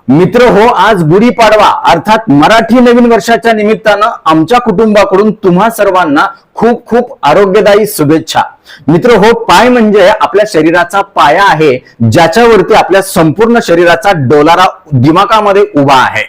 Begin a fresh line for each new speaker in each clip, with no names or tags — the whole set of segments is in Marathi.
मित्र हो, आज गुढीपाडवा अर्थात मराठी नवीन वर्षाच्या निमित्तानं आमच्या कुटुंबाकडून तुम्हा सर्वांना खूप खूप आरोग्यदायी शुभेच्छा. मित्र हो, पाय म्हणजे आपल्या शरीराचा पाया आहे, ज्याच्यावरती आपल्या संपूर्ण शरीराचा डोलारा दिमागामध्ये उभा आहे.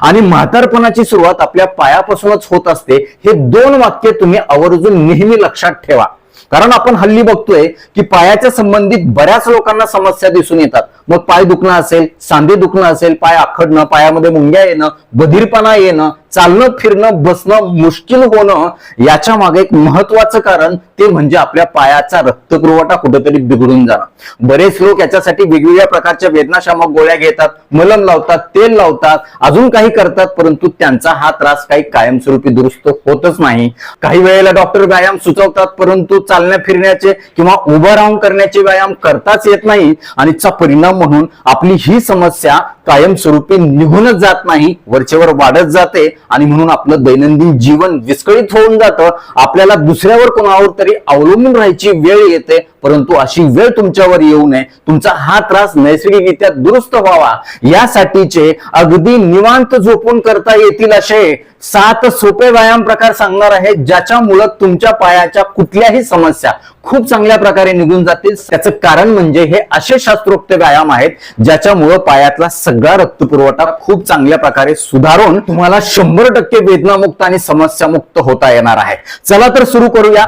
आणि म्हातारपणाची सुरुवात आपल्या पायापासूनच होत असते. हे दोन वाक्य तुम्ही आवर्जून नेहमी लक्षात ठेवा. कारण आपण हल्ली बघतोय की पायाच्या संबंधित बऱ्याच लोकांना समस्या दिसून येतात. मग पाय दुखणं असेल, सांधे दुखणं असेल, पाय आखडणं, पायामध्ये मुंग्या येणं, बधीरपणा येणं, चालणं फिरणं बसणं मुश्किल होणं, याच्या मागे एक महत्वाचं कारण ते म्हणजे आपल्या पायाचा रक्तपुरवठा कुठेतरी बिघडून जाणं. बरेच लोक याच्यासाठी वेगवेगळ्या प्रकारच्या वेदनाशामक गोळ्या घेतात, मलम लावतात, तेल लावतात, अजून काही करतात, परंतु त्यांचा हा त्रास काही कायमस्वरूपी दुरुस्त होतच नाही. काही वेळेला डॉक्टर व्यायाम सुचवतात, परंतु चालण्या फिरण्याचे किंवा उभं राहून करण्याचे व्यायाम करताच येत नाही. आणि चा परिणाम म्हणून आपली ही समस्या कायमस्वरूपी निघूनच जात नाही, वरचेवर वाढत जाते. आणि म्हणून आपलं दैनंदिन जीवन विस्कळीत होऊन जातं. आपल्याला दुसऱ्यावर कोणावर तरी अवलंबून राहायची वेळ येते. परंतु अशी वेळ तुमच्यावर येऊ नये, तुमचा हा त्रास नैसर्गिकरित्या दुरुस्त व्हावा यासाठीचे अगदी निवांत झोपून करता येतील असे 7 सोपे व्यायाम प्रकार सांगणार आहे, ज्याच्यामुळे तुमच्या पायाच्या कुठल्याही समस्या खूप चांगल्या प्रकारे निघून जातील. त्याचं कारण म्हणजे हे असे शास्त्रोक्त व्यायाम आहेत ज्याच्यामुळे पायातला सगळा रक्तपुरवठा खूप चांगल्या प्रकारे सुधारून तुम्हाला 100% वेदनामुक्त आणि समस्यामुक्त होता येणार आहे. चला तर सुरू करूया.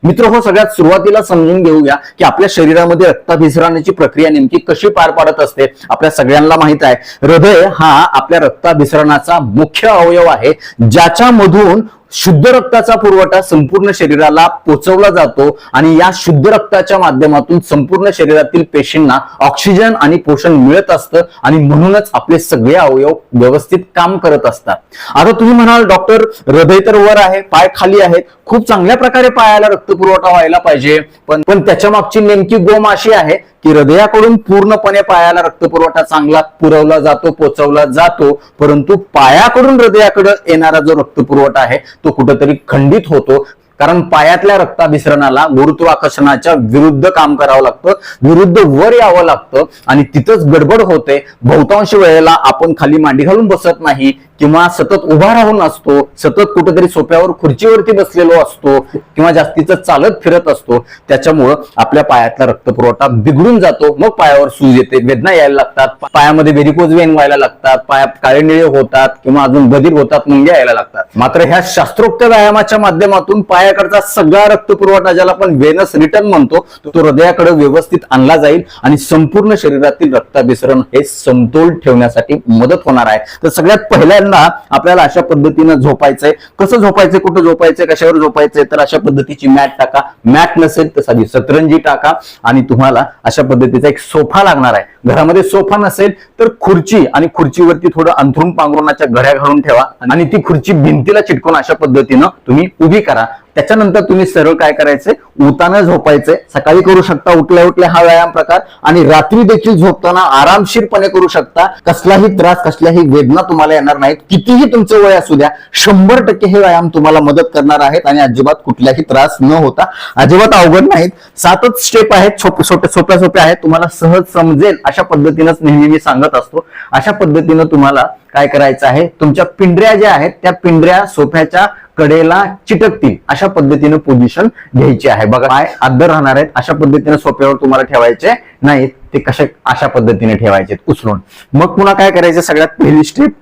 मित्र हो, सगळ्यात सुरुवातीला समजून घेऊया की आपल्या शरीरामध्ये रक्ताभिसरणाची प्रक्रिया नेमकी कशी पार पाडत असते. आपल्या सगळ्यांना माहित आहे, हृदय हा आपल्या रक्ताभिसरणाचा मुख्य अवयव आहे, ज्याच्यामधून शुद्ध रक्ताचा पुरवठा संपूर्ण शरीराला पोहोचवला जातो. आणि या शुद्ध रक्ताच्या माध्यमातून संपूर्ण शरीरातील पेशींना ऑक्सिजन आणि पोषण मिळत असतं आणि म्हणूनच आपले सगळे अवयव व्यवस्थित काम करत असतात. आता तुम्ही म्हणाल, डॉक्टर हृदय तर वर आहे, पाय खाली आहेत, खूप चांगल्या प्रकारे पायाला रक्तपुरवठा व्हायला पाहिजे, पण त्याच्या मागची नेमकी गोम अशी आहे की हृदयाकडून पूर्णपणे पायाला रक्तपुरवठा चांगला पुरवला जातो, पोचवला जातो, परंतु पायाकडून हृदयाकडे येणारा जो रक्तपुरवठा आहे तो कुठेतरी खंडित होतो. कारण पायातल्या रक्ताभिसरणाला गुरुत्वाकर्षणाच्या विरुद्ध काम करावं लागतं, विरुद्ध वर यावं लागतं आणि तिथंच गडबड होते. बहुतांश वेळेला आपण खाली मांडी घालून बसत नाही किंवा सतत उभा राहून असतो, सतत कुठेतरी सोफ्यावर खुर्चीवरती बसलेलो असतो किंवा जास्तीचं चालत फिरत असतो. त्याच्यामुळं आपल्या पायातला रक्तपुरवठा बिघडून जातो. मग पायावर सूज येते, वेदना यायला लागतात, पायामध्ये व्हेरिकोज वेन व्हायला लागतात, पायात काळे निळे होतात किंवा अजून बधीर होतात, मुंग्या यायला लागतात. मात्र ह्या शास्त्रोक्त व्यायामाच्या माध्यमातून पायाकडचा सगळा रक्तपुरवठा, ज्याला आपण वेनस रिटर्न म्हणतो, तो हृदयाकडे व्यवस्थित आणला जाईल आणि संपूर्ण शरीरातील रक्ताभिसरण हे समतोल ठेवण्यासाठी मदत होणार आहे. तर सगळ्यात पहिल्यांदा आपल्याला अशा पद्धतीनं झोपायचंय. कसं झोपायचंय, कुठं झोपायचंय, कशावर झोपायचंय, तर अशा पद्धतीची मॅट टाका. मॅट नसेल तर साधी सतरंजी टाका आणि तुम्हाला अशा पद्धतीचा एक सोफा लागणार आहे. घरामध्ये सोफा नसेल तर खुर्ची, आणि खुर्चीवरती थोडं अंथरूण पांघरुणाच्या घड्या घालून ठेवा आणि ती खुर्ची भिंतीला चिटकून अशा पद्धतीनं तुम्ही उभी करा. त्याच्यानंतर तुम्ही सरळ काय करायचंय, उताना झोपायचंय. सकाळी करू शकता उठल्या उठल्या हा व्यायाम प्रकार, आणि रात्री देखील झोपताना आरामशीरपणे करू शकता. कसलाही त्रास, कसल्याही वेदना तुम्हाला येणार नाहीत. कितीही तुमचं वय असू द्या, 100% हे व्यायाम तुम्हाला मदत करणार आहेत आणि अजिबात कुठल्याही त्रास न होता, अजिबात अवघड नाहीत. 7च स्टेप आहेत, सोप्या सोप्या आहेत, तुम्हाला सहज समजेल अशा पद्धतीनंच नेहमी मी सांगत असतो. अशा पद्धतीनं तुम्हाला काय करायचं आहे, तुमच्या पिंढऱ्या ज्या आहेत त्या पिंढऱ्या सोफ्याच्या कडेला चिटकतील अशा पद्धतीने पोझिशन घ्यायची आहे. बघा, पाय आदर राहणार आहेत, अशा पद्धतीने सोफ्यावर तुम्हाला ठेवायचे नाहीत, ते अशा पद्धतीने ठेवायचे उचलून. मग पुन्हा काय करायचं, सगळ्यात पहिली स्टेप,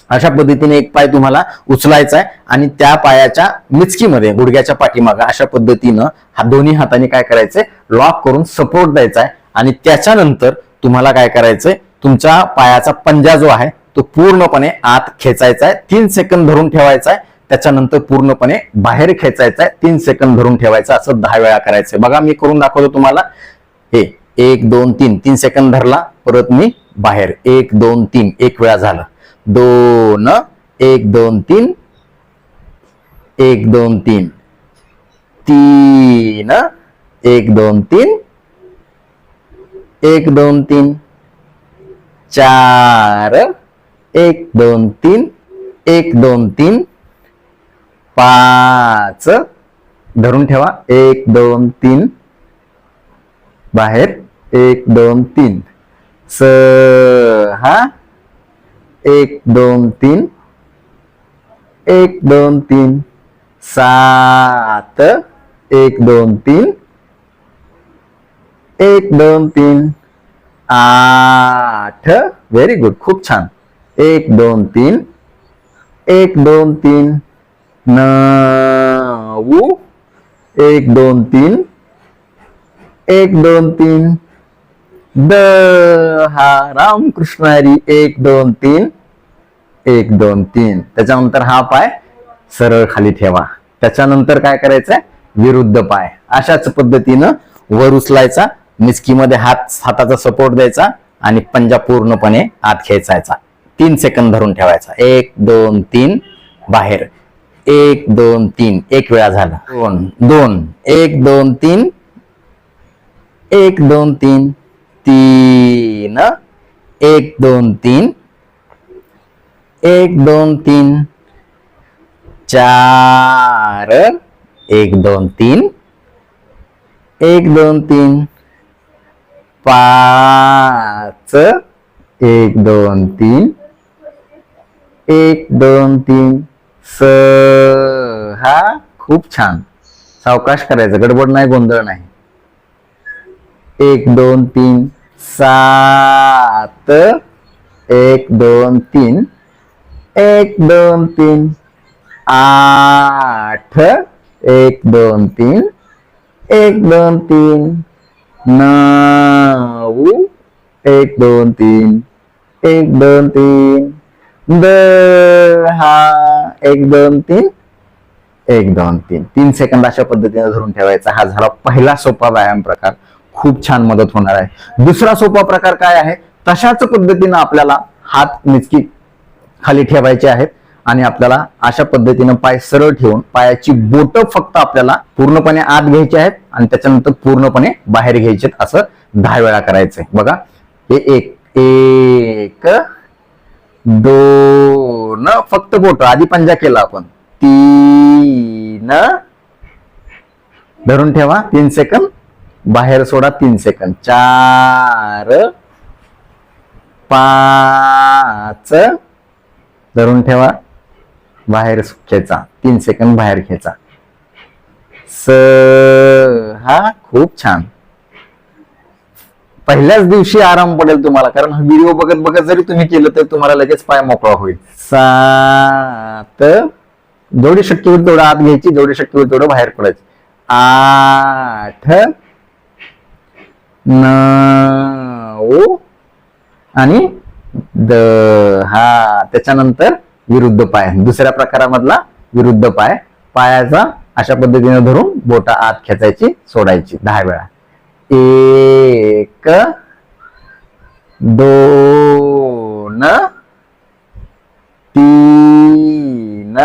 अशा पद्धतीने एक पाय तुम्हाला उचलायचा आहे आणि त्या पायाच्या मिचकीमध्ये गुडघ्याच्या पाठीमागे अशा पद्धतीनं दोन्ही हाताने काय करायचंय, लॉक करून सपोर्ट द्यायचा आहे. आणि त्याच्यानंतर तुम्हाला काय करायचंय, तुमच्या पायाचा पंजा जो आहे तो पूर्णपणे आत खेचायचा आहे, 3 सेकंद धरून ठेवायचा आहे. त्याच्यानंतर पूर्णपणे बाहेर खेचायचा आहे, 3 सेकंद धरून ठेवायचं. असं 10 वेळा करायचंय. बघा, मी करून दाखवतो तुम्हाला. हे 1 2 3 3 सेकंद धरला, परत मी बाहेर 1 2 3 1 वेळा झालं, 2 1 2 3 1 2 3 3 1 2 3 1 2 3 4 1 2 3 1 2 3 5 धरून ठेवा, 1 2 3 बाहेर, 1 2 3 6 1 2 3 1 2 3 7 1 2 3 1 2 3 8 व्हेरी गुड, खूप छान, 1 2 3 1 2 3 9 1 2 3 1 2 3 10 रामकृष्ण हरी, 1 2 3 1 2 3 त्याच्यानंतर हा पाय सरळ खाली ठेवा. त्याच्यानंतर काय करायचंय, विरुद्ध पाय अशाच पद्धतीनं वर उचलायचा, मिचकीमध्ये हाताचा सपोर्ट द्यायचा आणि पंजा पूर्णपणे आत खेचायचा. 3 सेकंद धरून ठेवायचा, 1 2 3 बाहेर, 1 2 3 एक वेळा झाला, 2 2 1 2 3 1 2 3 3 1 2 3 1 2 3 4 1 2 3 1 2 3 5 1 2 3 1 2 3 6 खूप छान, सावकाश करायचं, गडबड नाही, गोंधळ नाही. 1 2 3 7 1 2 3 1 2 3 8 1 2 3 1 2 3 9 1 2 3 1 2 3 10 1 2 3 1 2 3 3 सेकंद अशा पद्धतीने धरून ठेवायचा. हा झाला पहिला सोपा व्यायाम प्रकार, खूप छान मदत होणार आहे. दुसरा सोपा प्रकार काय आहे, तशाच पद्धतीनं आपल्याला हात मिचकी खाली ठेवायचे आहेत आणि आपल्याला अशा पद्धतीनं पाय सरळ ठेवून पायाची बोट फक्त आपल्याला पूर्णपणे आत घ्यायची आहेत आणि त्याच्यानंतर पूर्णपणे बाहेर घ्यायचे, असं 10 वेळा करायचंय. बघा, हे 1 2 फक्त बोट आधी पंजा केला आपण, 3 धरून ठेवा 3 सेकंद, बाहेर सोडा 3 सेकंद, 4 5 धरून ठेवा, बाहेर खेचा 3 सेकंद, बाहेर खेचा, 6 खूप छान. पहिल्याच दिवशी आराम पडेल तुम्हाला, कारण व्हिडिओ बघत बघत जरी तुम्ही केलं तर तुम्हाला लगेच पाय मोकळा होईल. 7 जेवढी शक्य होईल तेवढं आत घ्यायची, जेवढी शक्य होईल तेवढं बाहेर पडायचं, 8 9 आणि 10. त्याच्यानंतर विरुद्ध पाय, दुसऱ्या प्रकारामधला विरुद्ध पाय, पायाचा अशा पद्धतीने धरून बोटा आत खेचायची, सोडायची 10 वेळा. 1 2 3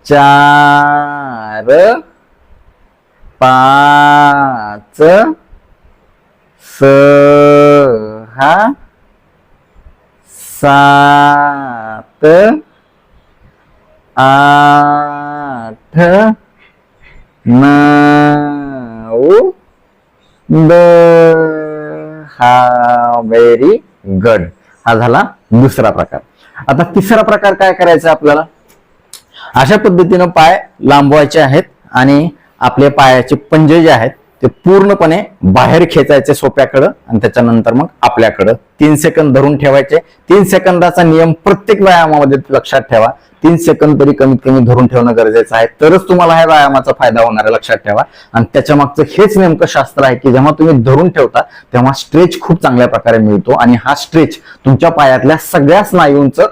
4 5 6 7 8 9 10. Very good. हा झाला दुसरा प्रकार. आता तिसरा प्रकार काय करायचा आपल्याला, अशा पद्धतीनं पाय लांबवायचे आहेत आणि आपले पायाचे पंजे जे आहेत ते पूर्णपणे बाहेर खेचायचे सोप्याकडं आणि त्याच्यानंतर मग आपल्याकडं 3 सेकंद धरून ठेवायचे. 3 सेकंदाचा नियम प्रत्येक व्यायामामध्ये लक्षात ठेवा. 3 सेकंद तरी कमीत कमी धरून ठेवणं गरजेचं आहे, तरच तुम्हाला ह्या व्यायामाचा फायदा होणार आहे, लक्षात ठेवा. आणि त्याच्या मागचं हेच नेमकं शास्त्र आहे की जेव्हा तुम्ही धरून ठेवता तेव्हा स्ट्रेच खूप चांगल्या प्रकारे मिळतो आणि हा स्ट्रेच तुमच्या पायातल्या सगळ्या स्नायूंचं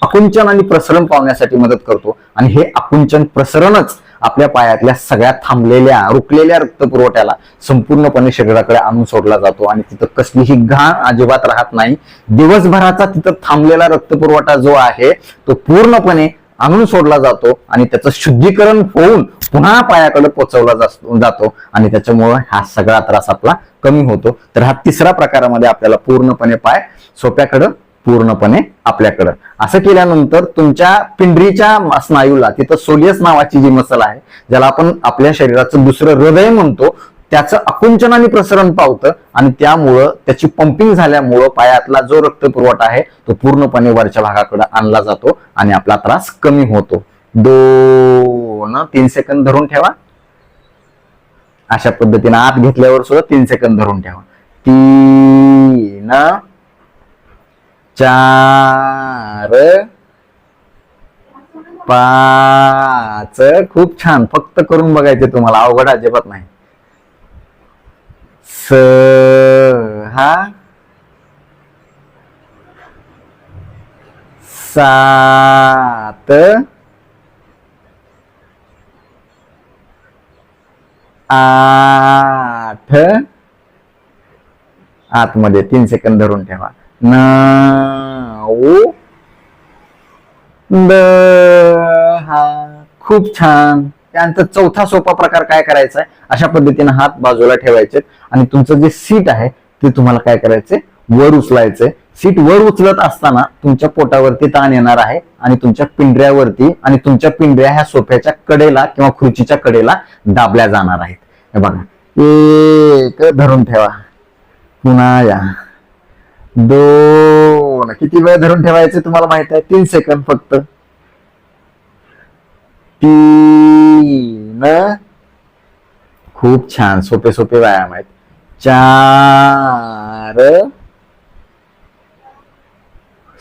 आकुंचन आणि प्रसरण पावण्यासाठी मदत करतो. आणि हे आकुंचन प्रसरणच आपल्या पायातल्या सगळ्या थांबलेल्या रुकलेल्या रक्तपुरवठ्याला संपूर्णपणे शरीराकडे आणून सोडला जातो आणि तिथं कसलीही घाण अजिबात राहत नाही. दिवसभराचा तिथं थांबलेला रक्तपुरवठा जो आहे तो पूर्णपणे आणून सोडला जातो आणि त्याचं शुद्धीकरण होऊन पुन्हा पायाकडे पोहोचवला जातो आणि त्याच्यामुळे हा सगळा त्रास आपला कमी होतो. तर हा तिसरा प्रकारामध्ये आपल्याला पूर्णपणे पाय सोप्याकडे पूर्णपणे आपल्याकडं. असं केल्यानंतर तुमच्या पिंडरीच्या स्नायूला तिथं सोलियस नावाची जी मसल आहे, ज्याला आपण आपल्या शरीराचं दुसरं हृदय म्हणतो, त्याचं आकुंचनाने प्रसरण पावतं आणि त्यामुळं त्याची पंपिंग झाल्यामुळं पायातला जो रक्त पुरवठा आहे तो पूर्णपणे वरच्या भागाकडे आणला जातो आणि आपला त्रास कमी होतो. 2-3 सेकंद धरून ठेवा. अशा पद्धतीने आत घेतल्यावर सुद्धा 3 सेकंद धरून ठेवा. 3 4 5. खूप छान. फक्त करून बघायचे तुम्हाला, अवघड अजिबात नाही. 6 7 8. आतमध्ये 3 सेकंद धरून ठेवा. 9 10. खूप छान. त्यानंतर चौथा सोपा प्रकार काय करायचा आहे, अशा पद्धतीने हात बाजूला ठेवायचे आणि तुमचं जे सीट आहे ते तुम्हाला काय करायचंय, वर उचलायचंय. सीट वर उचलत असताना तुमच्या पोटावरती ताण येणार आहे आणि तुमच्या पिंढऱ्यावरती, आणि तुमच्या पिंढऱ्या ह्या सोफ्याच्या कडेला किंवा खुर्चीच्या कडेला दाबल्या जाणार आहेत. हे बघा, 1 धरून ठेवा. पुन्हा या. 2. किती वेळ धरून ठेवायचे तुम्हाला माहित आहे, 3 सेकंद फक्त. 3. खूप छान. सोपे सोपे व्यायाम आहेत. 4.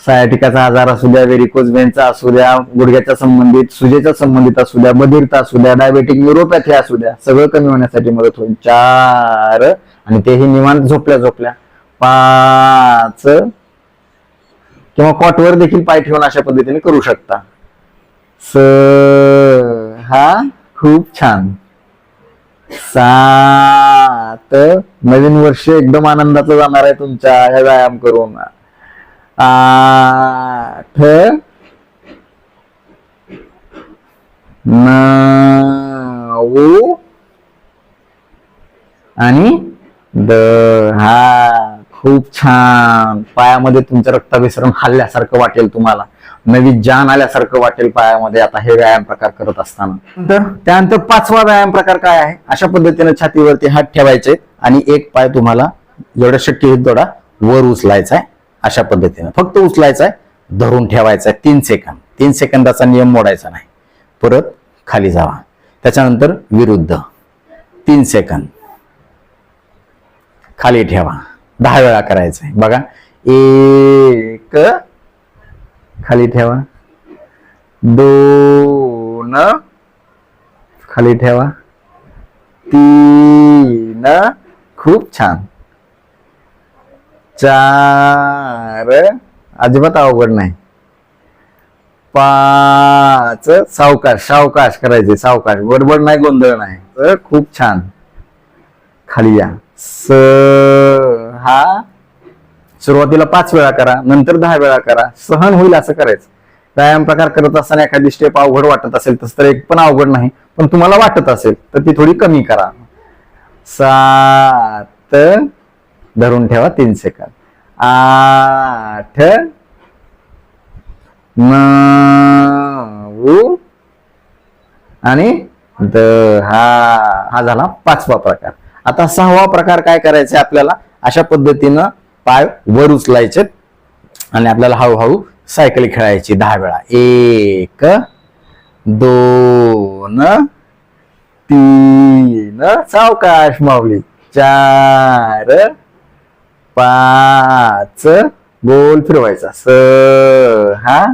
सायटिकाचा आजार असू द्या, व्हेरिकोज व्हेनचा असू द्या, गुडघ्याच्या संबंधित, सुजेच्या संबंधित असू द्या, बधिरता असू द्या, डायबेटिक न्यूरोपॅथी असू द्या, सगळं कमी होण्यासाठी मदत होईल. 4. आणि तेही निवांत झोपल्या झोपल्या. 5. किंवा कॉटवर देखील पाय ठेवून अशा पद्धतीने करू शकता. 6. खूप छान. 7. नवीन वर्ष एकदम आनंदाचं जाणार आहे तुमच्या ह्या व्यायाम करून. 8. 9 आणि 10. खूप छान. पायामध्ये तुमचं रक्ताभिसरण हल्ल्यासारखं वाटेल, तुम्हाला नवी जान आल्यासारखं वाटेल पायामध्ये आता हे व्यायाम प्रकार करत असताना. त्यानंतर 5वा व्यायाम प्रकार काय आहे, अशा पद्धतीने छातीवरती हात ठेवायचे आणि एक पाय तुम्हाला जेवढा शक्य होईल तेवढा वर उचलायचा आहे. अशा पद्धतीने फक्त उचलायचा आहे, धरून ठेवायचा आहे 3 सेकंद. 3 सेकंदाचा नियम मोडायचा नाही. परत खाली जावा. त्याच्यानंतर विरुद्ध 3 सेकंद खाली ठेवा. 10 वेळा करायचंय. बघा, 1 खाली ठेवा. 2 खाली ठेवा. 3 खूप छान. 4 अजिबात अवघड नाही. 5 सावकाश सावकाश करायचे, सावकाश, गडबड नाही, गोंधळ नाही. तर खूप छान. खाली या. 6 सुरुवातीला 5 वेळा करा, नंतर 10 वेळा करा. सहन होईल असं करायचं. व्यायाम प्रकार करत असताना एखादी स्टेप अवघड वाटत असेल तसं तर एक पण अवघड नाही, पण तुम्हाला वाटत असेल तर ती थोडी कमी करा. 7 धरून ठेवा 3 सेकंद. 8 9 आणि 10. हा झाला 5वा प्रकार. आता 6वा प्रकार काय करायचा आपल्याला, अशा पद्धतीनं पाय वर उचलायचे आणि आपल्याला हळूहळू सायकल खेळायची 10 वेळा. 1 2 3 सावकाश माऊली. 4 5 गोल फिरवायचा. 6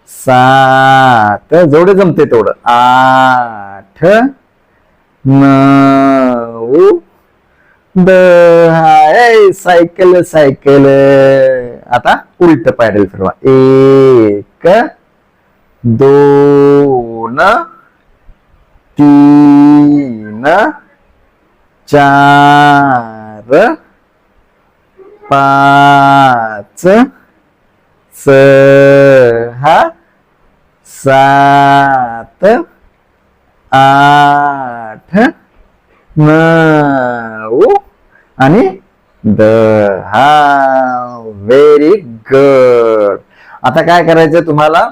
7 जेवढे जमते तेवढं. 8 9 10. Cycle cycle. आता उलट पॅडल फिरवा. 1 2 3 4 5 6 7 8 9 आणि 10. Very good. आता काय करायचं तुम्हाला,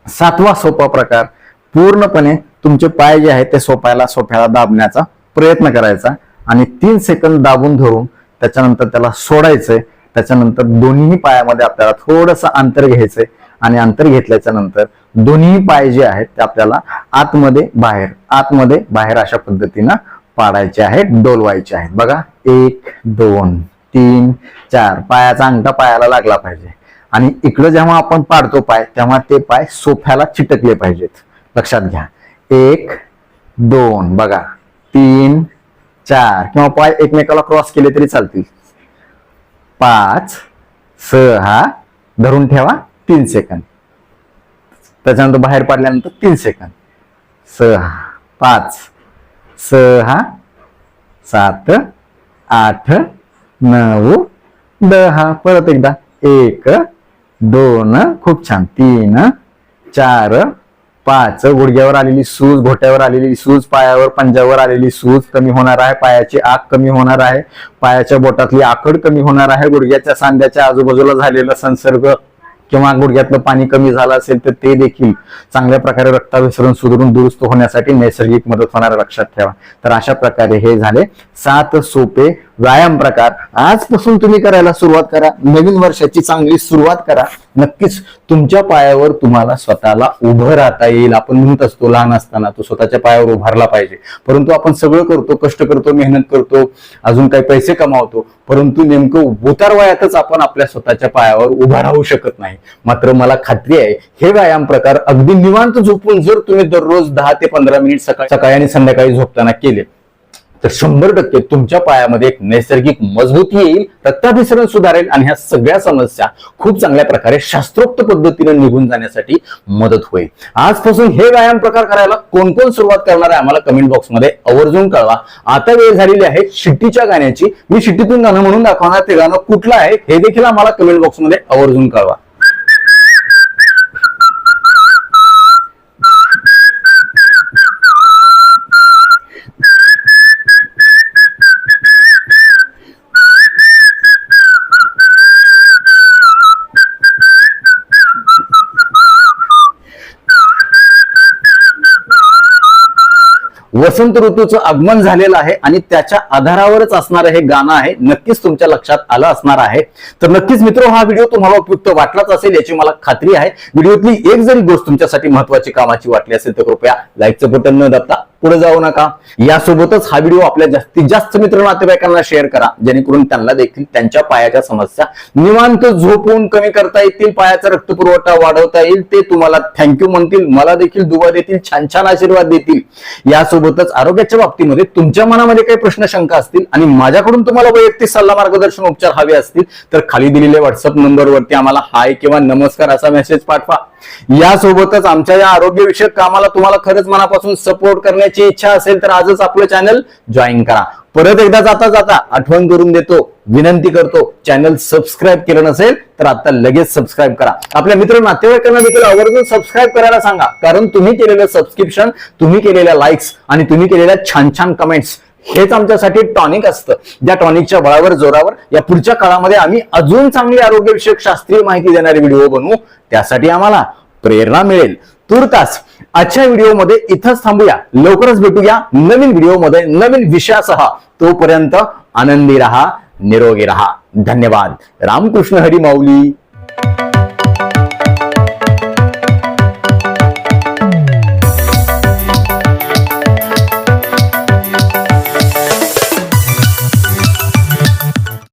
7वा सोपा प्रकार, पूर्णपणे तुमचे पाय जे आहेत ते सोफ्याला दाबण्याचा प्रयत्न करायचा आणि 3 सेकंद दाबून धरून त्याच्यानंतर त्याला सोडायचंय. त्याच्यानंतर दोन्ही पायामध्ये आपल्याला थोडंसं अंतर घ्यायचंय आणि अंतर घेतल्याच्या नंतर दोन्ही पाय जे आहेत ते आपल्याला आतमध्ये बाहेर अशा पद्धतीनं पाडायचे आहेत, डोलवायचे आहेत. बघा, 1 2 3 4, पायाचा अंगठा पायाला लागला पाहिजे आणि इकडं जेव्हा आपण पाडतो पाय तेव्हा ते पाय सोफ्याला चिटकले पाहिजेत. लक्षात घ्या. 1 2, बघा 3 4, किंवा पाय एकमेकाला क्रॉस केले तरी चालतील. 5 6, धरून ठेवा 3 सेकंद. त्याच्यानंतर बाहेर पाडल्यानंतर 3 सेकंद. 6 5 6 7 8 9 10. परत एकदा 1 2, खूप छान. 3 4 5, गुडघ्यावर आलेली सूज, घोट्यावर आलेली सूज, पायावर पंजावर आलेली सूज कमी होणार आहे, पायाची आग कमी होणार आहे, पायाच्या बोटातली आखड कमी होणार आहे, गुडघ्याच्या सांध्याच्या आजूबाजूला झालेला संसर्ग किंवा गुडघ्यातलं पाणी कमी झालं असेल तर ते देखील चांगल्या प्रकारे रक्ताभिसरण सुधारून दुरुस्त होण्यासाठी नैसर्गिक मदत होणार, लक्षात ठेवा. तर अशा प्रकारे हे झाले 7 सोपे व्यायाम प्रकार. आजपासून तुम्ही करायला सुरुवात करा. नवीन वर्षाची चांगली सुरुवात करा. नक्कीच तुमच्या पायावर तुम्हाला स्वतःला उभं राहता येईल. आपण म्हणत असतो लहान असताना तो स्वतःच्या पायावर उभारला पाहिजे, परंतु आपण सगळं करतो, कष्ट करतो, मेहनत करतो, अजून काही पैसे कमावतो, परंतु नेमकं उतार वयातच आपण आपल्या स्वतःच्या पायावर उभा राहू शकत नाही. मात्र मला खात्री आहे हे व्यायाम प्रकार अगदी निवांत झोपून जर तुम्ही दररोज 10 ते 15 मिनिट सकाळी आणि संध्याकाळी झोपताना केले तर 100% तुमच्या पायामध्ये एक नैसर्गिक मजबूती येईल, रक्ताभिसरण सुधारेल आणि ह्या सगळ्या समस्या खूप चांगल्या प्रकारे शास्त्रोक्त पद्धतीने निघून जाण्यासाठी मदत होईल. आजपासून हे व्यायाम प्रकार करायला कोण कोण सुरुवात करणार आहे आम्हाला कमेंट बॉक्समध्ये आवर्जून कळवा. आता वेळ झालेली आहे शिट्टीच्या गाण्याची. मी शिट्टीतून गाणं म्हणून दाखवणार, ते गाणं कुठलं आहे हे देखील आम्हाला कमेंट बॉक्समध्ये आवर्जून कळवा. वसंत ऋतूचं आगमन झालेलं आहे आणि त्याच्या आधारावरच असणारं हे गाणं आहे. नक्कीच तुमच्या लक्षात आलं असणार आहे. तर नक्कीच मित्र, हा व्हिडिओ तुम्हाला उपयुक्त वाटलाच असेल याची मला खात्री आहे. व्हिडिओतली एक जरी गोष्ट तुमच्यासाठी महत्वाची कामाची वाटली असेल तर कृपया लाईकचं बटन न दाबता पुढे जाऊ नका. यासोबतच हा व्हिडिओ आपल्या जास्तीत जास्त मित्र नातेवाईकांना शेअर करा, जेणेकरून त्यांना देखील त्यांच्या पायाच्या समस्या निवांत झोपून कमी करता येतील, पायाचा रक्तपुरवठा वाढवता येईल. ते तुम्हाला थँक्यू म्हणतील, मला देखील दुवा देतील, छान छान आशीर्वाद देतील. यासोबतच आरोग्याच्या बाबतीमध्ये तुमच्या मनामध्ये काही प्रश्न शंका असतील आणि माझ्याकडून तुम्हाला वैयक्तिक सल्ला मार्गदर्शन उपचार हवे असतील तर खाली दिलेल्या व्हॉट्सअप नंबरवरती आम्हाला हाय किंवा नमस्कार असा मेसेज पाठवा. यासोबतच आमच्या या आरोग्यविषयक कामाला तुम्हाला खरंच मनापासून सपोर्ट करण्याची इच्छा असेल तर आजच आपलं चॅनल जॉईन करा. परत एकदा जाता आठवण करून देतो, विनंती करतो, चॅनल सबस्क्राईब केलं नसेल तर आता लगेच सबस्क्राईब करा. आपल्या मित्र नातेवाईकांना देखील आवर्जून सबस्क्राईब करायला सांगा, कारण तुम्ही केलेलं सबस्क्रिप्शन, तुम्ही केलेल्या लाईक्स आणि तुम्ही केलेल्या छान छान कमेंट्स हेच आमच्यासाठी टॉनिक असतं. ज्या टॉनिकच्या बळावर जोरावर या पुढच्या काळामध्ये आम्ही अजून चांगली आरोग्यविषयक शास्त्रीय माहिती देणारे व्हिडिओ बनवू, त्यासाठी आम्हाला प्रेरणा मिळेल. तुर्तास आजच्या व्हिडिओमध्ये इथंच थांबूया. लवकरच भेटूया नवीन व्हिडिओमध्ये नवीन विषयासह. तोपर्यंत आनंदी रहा, निरोगी रहा. धन्यवाद. रामकृष्ण हरी माऊली.